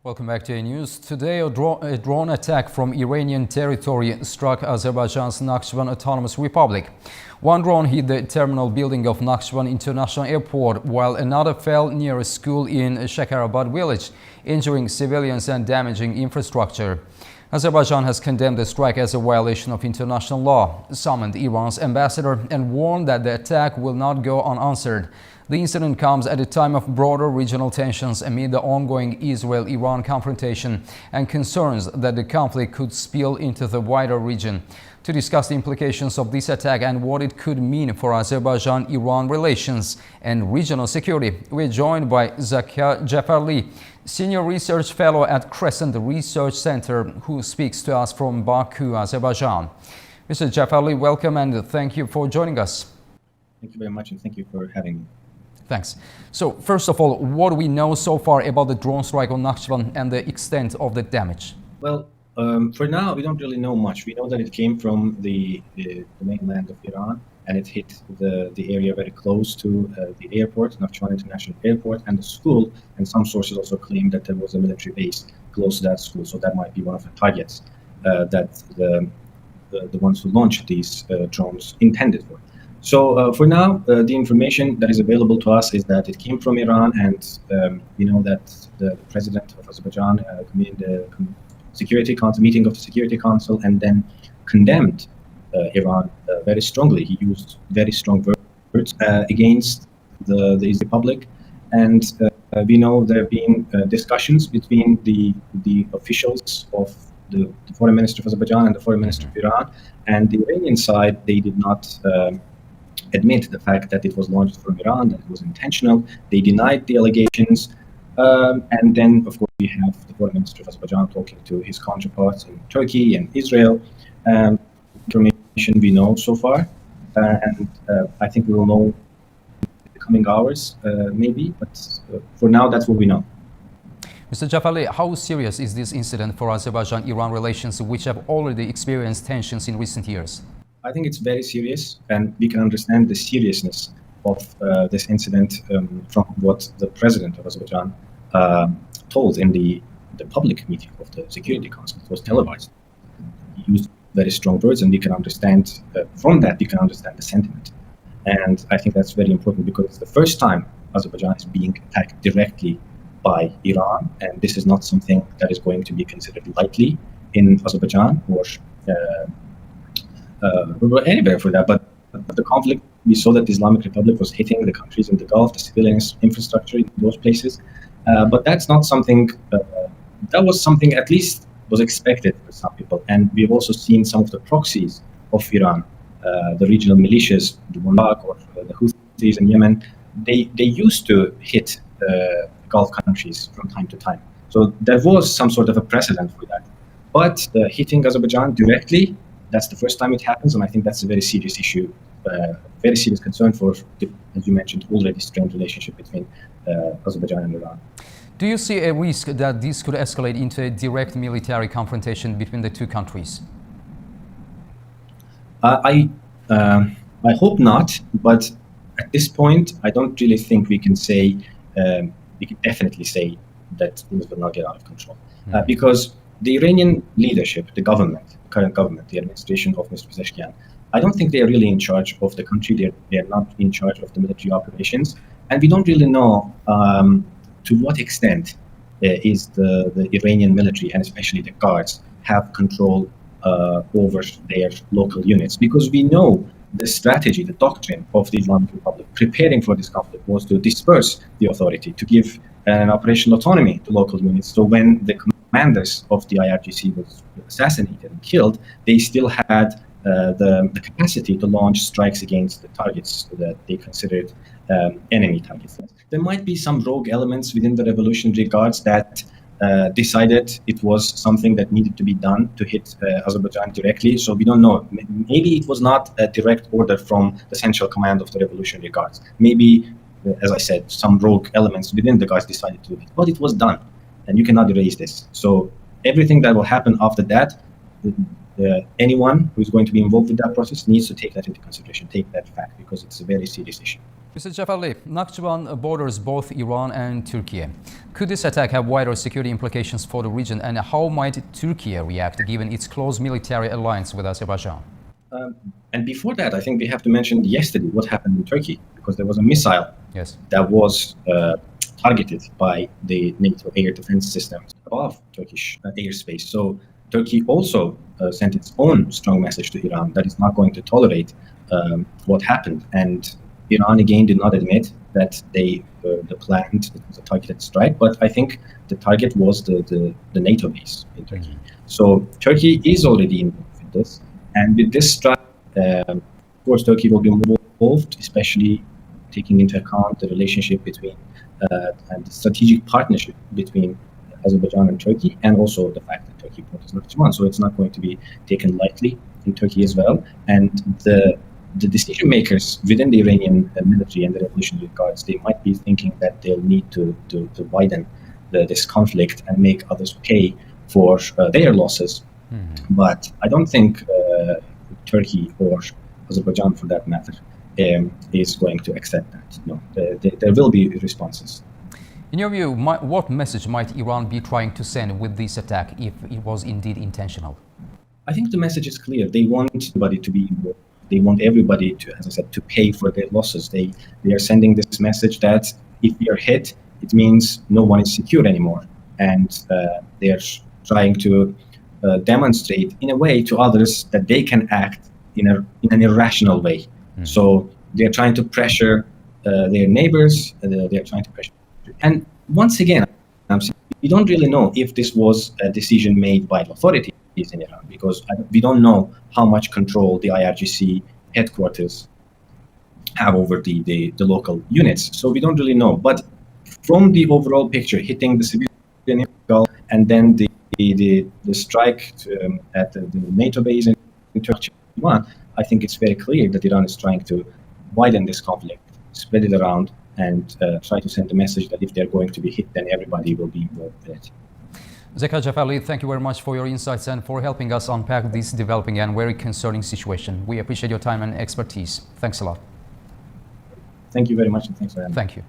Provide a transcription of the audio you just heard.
Welcome back to ANEWZ. Today, a drone attack from Iranian territory struck Azerbaijan's Nakhcivan Autonomous Republic. One drone hit the terminal building of Nakhcivan International Airport, while another fell near a school in Shakarabad village, injuring civilians and damaging infrastructure. Azerbaijan has condemned the strike as a violation of international law, summoned Iran's ambassador, and warned that the attack will not go unanswered. The incident comes at a time of broader regional tensions amid the ongoing Israel-Iran confrontation and concerns that the conflict could spill into the wider region. To discuss the implications of this attack and what it could mean for Azerbaijan-Iran relations and regional security, we're joined by Zaka Jafarli, Senior Research Fellow at CRESCENT Research Center, who speaks to us from Baku, Azerbaijan. Mr. Jafarli, welcome and thank you for joining us. Thank you very much, and thank you for having me. Thanks. So, first of all, what do we know so far about the drone strike on Nakhcivan and the extent of the damage? Well, for now, we don't really know much. We know that it came from the mainland of Iran, and it hit the area very close to the airport, Nakhcivan International Airport, and the school. And some sources also claim that there was a military base close to that school, so that might be one of the targets that the ones who launched these drones intended for. So for now, the information that is available to us is that it came from Iran, and we know that the president of Azerbaijan convened a Security Council meeting of the Security Council and then condemned Iran very strongly. He used very strong words against the Israeli public, and we know there have been discussions between the officials of the foreign minister of Azerbaijan and the foreign minister of Iran, and the Iranian side, they did not admit the fact that it was launched from Iran, that it was intentional. They denied the allegations. And then, of course, we have the foreign minister of Azerbaijan talking to his counterparts in Turkey and Israel. Information we know so far. And I think we will know in the coming hours, maybe. But for now, that's what we know. Mr. Jafarli, how serious is this incident for Azerbaijan-Iran relations, which have already experienced tensions in recent years? I think it's very serious, and we can understand the seriousness of this incident from what the president of Azerbaijan told in the public meeting of the Security Council. It was televised. He used very strong words, and we can understand from that, we can understand the sentiment. And I think that's very important because it's the first time Azerbaijan is being attacked directly by Iran, and this is not something that is going to be considered lightly in Azerbaijan or anywhere for that. But the conflict, we saw that the Islamic Republic was hitting the countries in the Gulf, the civilian infrastructure in those places. But that's not something, that was something at least was expected for some people. And we've also seen some of the proxies of Iran, the regional militias, the Iraq or the Houthis in Yemen, they used to hit Gulf countries from time to time. So there was some sort of a precedent for that. But hitting Azerbaijan directly, that's the first time it happens, and I think that's a very serious issue, very serious concern for, as you mentioned, already strained relationship between Azerbaijan and Iran. Do you see a risk that this could escalate into a direct military confrontation between the two countries? I hope not, but at this point, I don't really think we can say, we can definitely say that things will not get out of control. Because the Iranian leadership, the government, current government, the administration of Mr. Pezeshkian, I don't think they are really in charge of the country. They're not in charge of the military operations. And we don't really know to what extent is the Iranian military, and especially the guards, have control over their local units. Because we know the strategy, the doctrine of the Islamic Republic preparing for this conflict was to disperse the authority, to give an operational autonomy to local units. So when the commanders of the IRGC was assassinated and killed, they still had the capacity to launch strikes against the targets that they considered enemy targets. There might be some rogue elements within the Revolutionary Guards that decided it was something that needed to be done to hit Azerbaijan directly. So we don't know. Maybe it was not a direct order from the central command of the Revolutionary Guards. Maybe, as I said, some rogue elements within the Guards decided to do it. But it was done, and you cannot erase this. So everything that will happen after that, anyone who is going to be involved with that process needs to take that into consideration, take that fact, because it's a very serious issue. Mr. Jafarli, Nakhcivan borders both Iran and Turkey. Could this attack have wider security implications for the region, and how might Turkey react given its close military alliance with Azerbaijan? And before that, I think we have to mention yesterday what happened in Turkey, because there was a missile that was targeted by the NATO air defense systems above Turkish airspace. So Turkey also sent its own strong message to Iran that it's not going to tolerate what happened. And Iran again did not admit that they planned it was a targeted strike, but I think the target was the NATO base in Turkey. So Turkey is already involved in this, and with this strike, of course, Turkey will be involved, especially taking into account the relationship between and the strategic partnership between Azerbaijan and Turkey, and also the fact that Turkey borders Nakhcivan. So it's not going to be taken lightly in Turkey as well. And the decision makers within the Iranian military and the Revolutionary Guards, they might be thinking that they'll need to widen this conflict and make others pay for their losses. But I don't think Turkey or Azerbaijan, for that matter, is going to accept that. No, there will be responses. In your view, what message might Iran be trying to send with this attack if it was indeed intentional? I think the message is clear. They want everybody to be involved. They want everybody to, as I said, to pay for their losses. They are sending this message that if we are hit, it means no one is secure anymore. And they are trying to demonstrate in a way to others that they can act in an irrational way. So they are trying to pressure their neighbors. They are trying to pressure. And once again, we don't really know if this was a decision made by the authorities in Iran, because we don't know how much control the IRGC headquarters have over the local units. So we don't really know. But from the overall picture, hitting the civilian and then the strike at the NATO base in Turkey, I think it's very clear that Iran is trying to widen this conflict, spread it around, and try to send a message that if they're going to be hit, then everybody will be involved in it. Zaka Jafarli, thank you very much for your insights and for helping us unpack this developing and very concerning situation. We appreciate your time and expertise. Thanks a lot. Thank you very much, and thanks for having me. Thank you.